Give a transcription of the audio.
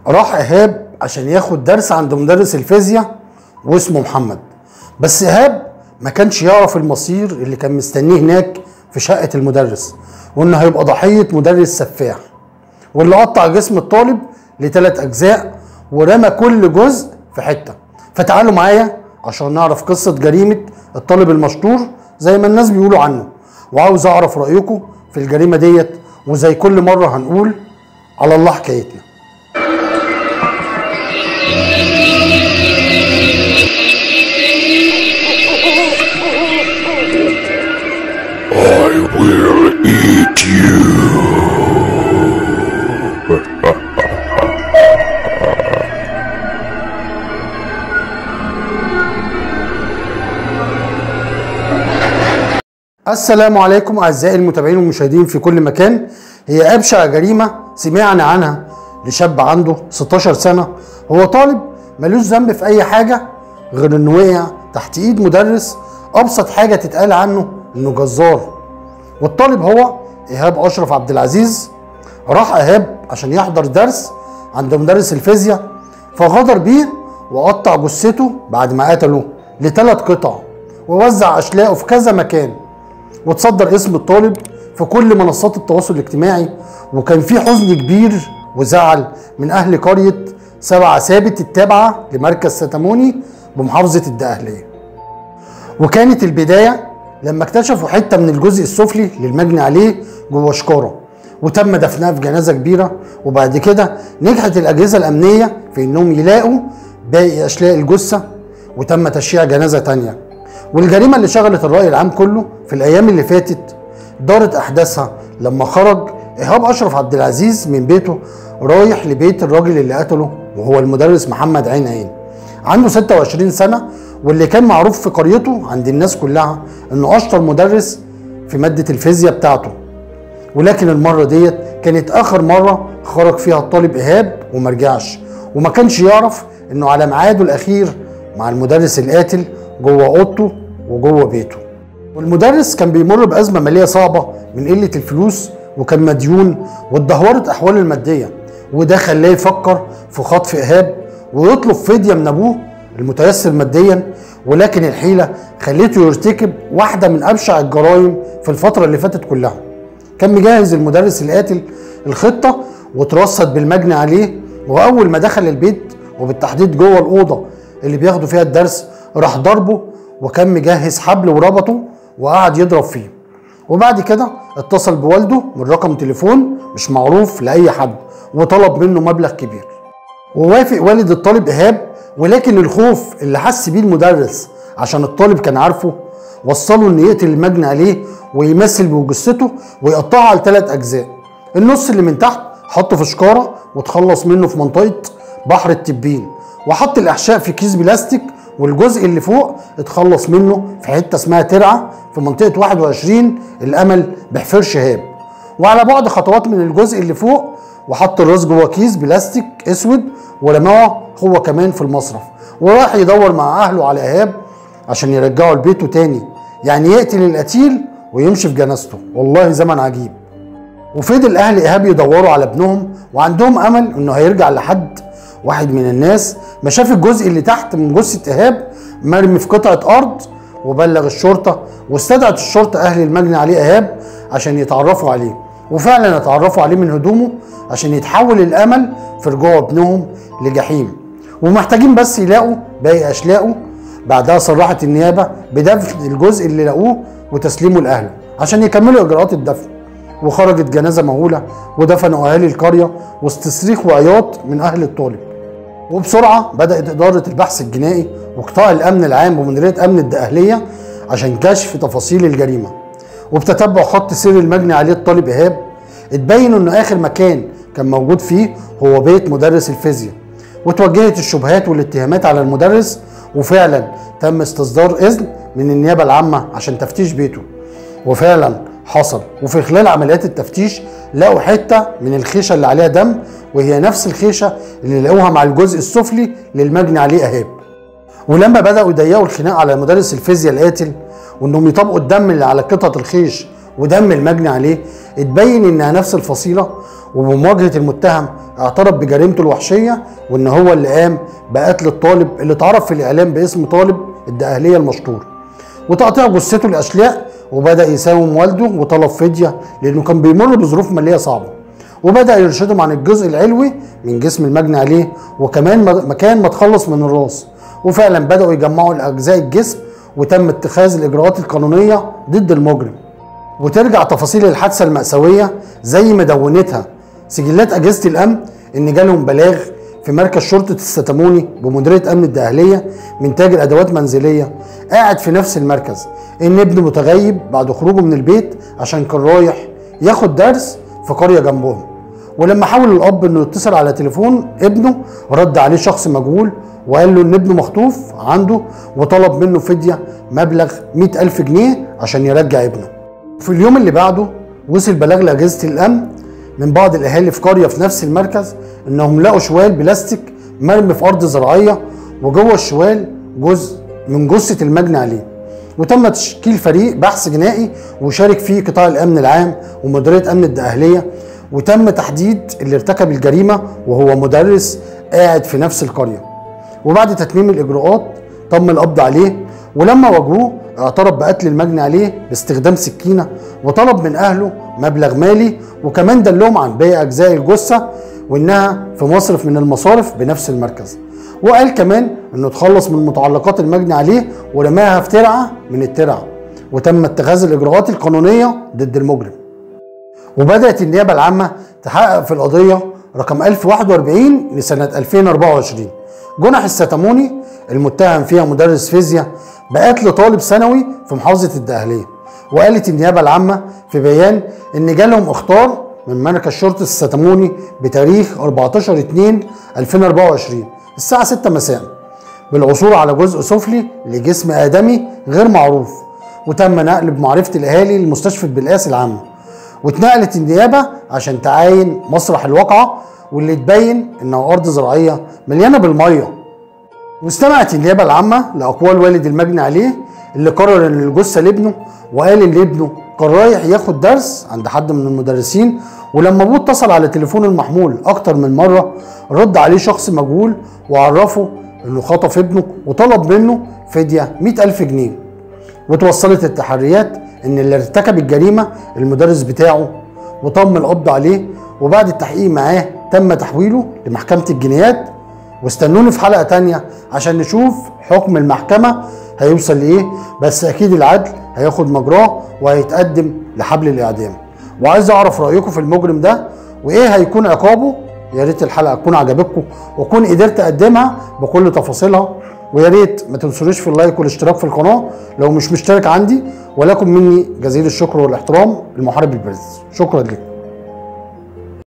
راح إيهاب عشان ياخد درس عند مدرس الفيزياء واسمه محمد. بس إيهاب ما كانش يعرف المصير اللي كان مستنيه هناك في شقة المدرس، وإنه هيبقى ضحية مدرس سفاح، واللي قطع جسم الطالب ل3 أجزاء ورمى كل جزء في حتة. فتعالوا معايا عشان نعرف قصة جريمة الطالب المشطور زي ما الناس بيقولوا عنه، وعاوز أعرف رأيكم في الجريمة ديت، وزي كل مرة هنقول على الله حكايتنا. I will eat you. السلام عليكم أعزائي المتابعين والمشاهدين في كل مكان. هي أبشع جريمة سمعنا عنها لشاب عنده 16 سنة، هو طالب ملوش ذنب في أي حاجة غير إنه وقع تحت إيد مدرس أبسط حاجة تتقال عنه إنه جزار. والطالب هو إيهاب أشرف عبد العزيز. راح إيهاب عشان يحضر درس عند مدرس الفيزياء، فغدر بيه وقطع جثته بعد ما قتله ل3 قطع، ووزع أشلاءه في كذا مكان، وتصدر اسم الطالب في كل منصات التواصل الاجتماعي. وكان في حزن كبير وزعل من أهل قرية 7 ثابت التابعة لمركز ستاموني بمحافظة الدقهلية. وكانت البداية لما اكتشفوا حتة من الجزء السفلي للمجني عليه جوه شكارة، وتم دفنها في جنازة كبيرة. وبعد كده نجحت الأجهزة الأمنية في إنهم يلاقوا باقي أشلاء الجثة، وتم تشييع جنازة تانية. والجريمة اللي شغلت الرأي العام كله في الأيام اللي فاتت دارت أحداثها لما خرج إيهاب أشرف عبد العزيز من بيته رايح لبيت الراجل اللي قتله، وهو المدرس محمد عين، عنده 26 سنة، واللي كان معروف في قريته عند الناس كلها إنه أشطر مدرس في مادة الفيزياء بتاعته. ولكن المرة ديت كانت آخر مرة خرج فيها الطالب إيهاب ومرجعش، وما كانش يعرف إنه على ميعاده الأخير مع المدرس القاتل جوه أوضته وجوه بيته. والمدرس كان بيمر بأزمة مالية صعبة من قلة الفلوس، وكان مديون واتدهورت أحواله المادية، وده خلاه يفكر في خطف إيهاب ويطلب فدية من أبوه المتيسر ماديا. ولكن الحيلة خليته يرتكب واحدة من أبشع الجرائم في الفترة اللي فاتت كلها. كان مجهز المدرس القاتل الخطة وترصد بالمجني عليه، وأول ما دخل البيت وبالتحديد جوه الأوضة اللي بياخدوا فيها الدرس راح ضربه، وكان مجهز حبل وربطه وقعد يضرب فيه. وبعد كده اتصل بوالده من رقم تليفون مش معروف لأي حد وطلب منه مبلغ كبير، ووافق والد الطالب إيهاب. ولكن الخوف اللي حس بيه المدرس عشان الطالب كان عارفه وصله انه يقتل المجني عليه ويمثل بجثته ويقطعها ل3 أجزاء. النص اللي من تحت حطه في شكارة وتخلص منه في منطقة بحر التبين، وحط الأحشاء في كيس بلاستيك، والجزء اللي فوق اتخلص منه في حتة اسمها ترعة في منطقة 21 الأمل بحفر شهاب، وعلى بعد خطوات من الجزء اللي فوق، وحط الراس جوه كيس بلاستيك اسود ورماه هو كمان في المصرف. وراح يدور مع اهله على ايهاب عشان يرجعه لبيته تاني، يعني يقتل القتيل ويمشي في جنازته. والله زمن عجيب. وفضل اهل ايهاب يدوروا على ابنهم وعندهم امل انه هيرجع لحد واحد من الناس ما شاف الجزء اللي تحت من جثة ايهاب مرمي في قطعة ارض، وبلغ الشرطة، واستدعت الشرطة اهل المجني عليه ايهاب عشان يتعرفوا عليه. وفعلا اتعرفوا عليه من هدومه عشان يتحول الامل في رجوع ابنهم لجحيم، ومحتاجين بس يلاقوا باقي اشلاءه. بعدها صرحت النيابه بدفن الجزء اللي لقوه وتسليمه لاهله عشان يكملوا اجراءات الدفن. وخرجت جنازه مهوله ودفنوا اهالي القريه وسط صريخ وعياط من اهل الطالب. وبسرعه بدات اداره البحث الجنائي وقطاع الامن العام بمديريه امن الدقهليه عشان كشف تفاصيل الجريمه. وبتتبع خط سير المجني عليه الطالب ايهاب اتبين انه اخر مكان كان موجود فيه هو بيت مدرس الفيزياء، وتوجهت الشبهات والاتهامات على المدرس. وفعلا تم استصدار اذن من النيابه العامه عشان تفتيش بيته، وفعلا حصل. وفي خلال عمليات التفتيش لقوا حته من الخيشه اللي عليها دم، وهي نفس الخيشه اللي لقوها مع الجزء السفلي للمجني عليه ايهاب. ولما بداوا يضيقوا الخناق على مدرس الفيزياء القاتل وانهم يطبقوا الدم اللي على قطعه الخيش ودم المجني عليه، اتبين انها نفس الفصيله وبمواجهة المتهم اعترف بجريمته الوحشية وان هو اللي قام بقتل الطالب اللي اتعرف في الاعلام باسم طالب الدقهلية المشهور، وتقطيع جثته لاشلاء، وبدأ يساوم والده وطلب فدية لانه كان بيمر بظروف مالية صعبة، وبدأ يرشدهم عن الجزء العلوي من جسم المجني عليه وكمان مكان ما تخلص من الراس، وفعلا بدأوا يجمعوا الأجزاء الجسم وتم اتخاذ الإجراءات القانونية ضد المجرم. وترجع تفاصيل الحادثة المأساوية زي ما دونتها سجلات أجهزة الأمن إن جالهم بلاغ في مركز شرطة الستاموني بمديرية أمن الدقهلية من تاجر أدوات منزلية قاعد في نفس المركز إن ابنه متغيب بعد خروجه من البيت عشان كان رايح ياخد درس في قرية جنبهم. ولما حاول الأب إنه يتصل على تليفون ابنه رد عليه شخص مجهول وقال له إن ابنه مخطوف عنده وطلب منه فدية مبلغ 100,000 جنيه عشان يرجع ابنه. في اليوم اللي بعده وصل بلاغ لأجهزة الأمن من بعض الأهالي في قرية في نفس المركز إنهم لقوا شوال بلاستيك مرمي في أرض زراعية وجوه الشوال جزء من جثة المجني عليه، وتم تشكيل فريق بحث جنائي وشارك فيه قطاع الأمن العام ومديرية أمن الدقهلية، وتم تحديد اللي ارتكب الجريمة وهو مدرس قاعد في نفس القرية. وبعد تتميم الإجراءات تم القبض عليه، ولما واجهوه اعترف بقتل المجني عليه باستخدام سكينة وطلب من أهله مبلغ مالي، وكمان دلهم عن باقي أجزاء الجثة وإنها في مصرف من المصارف بنفس المركز، وقال كمان إنه اتخلص من متعلقات المجني عليه ورماها في ترعة من الترع، وتم اتخاذ الإجراءات القانونية ضد المجرم. وبدأت النيابة العامة تحقق في القضية رقم 1041 لسنة 2024 جنح الستاموني المتهم فيها مدرس فيزياء بقتل طالب ثانوي في محافظة الدقهلية. وقالت النيابة العامة في بيان إن جالهم اخطار من مركز شرطة الستاموني بتاريخ 14/2/2024 الساعة 6 مساء بالعثور على جزء سفلي لجسم آدمي غير معروف، وتم نقل بمعرفة الأهالي لمستشفى بالقاس العامة، واتنقلت النيابة عشان تعاين مسرح الواقعة واللي تبين إنها أرض زراعية مليانة بالمية. واستمعت النيابة العامة لأقوال والد المجني عليه اللي قرر إن الجثة لابنه، وقال إن ابنه كان رايح ياخد درس عند حد من المدرسين، ولما أبوه اتصل على تليفون المحمول أكتر من مرة رد عليه شخص مجهول وعرفه إنه خطف ابنه وطلب منه فدية 100,000 جنيه. وتوصلت التحريات إن اللي ارتكب الجريمة المدرس بتاعه، وتم القبض عليه، وبعد التحقيق معاه تم تحويله لمحكمة الجنايات. واستنوني في حلقة تانية عشان نشوف حكم المحكمة هيوصل لإيه، بس أكيد العدل هياخد مجراه وهيتقدم لحبل الإعدام. وعايز أعرف رأيكم في المجرم ده وإيه هيكون عقابه. يا ريت الحلقة تكون عجبتكم وأكون قدرت أقدمها بكل تفاصيلها، ويا ريت ما تنسونيش في اللايك والاشتراك في القناة لو مش مشترك عندي. ولكم مني جزيل الشكر والاحترام، المحارب البارز. شكرا لكم.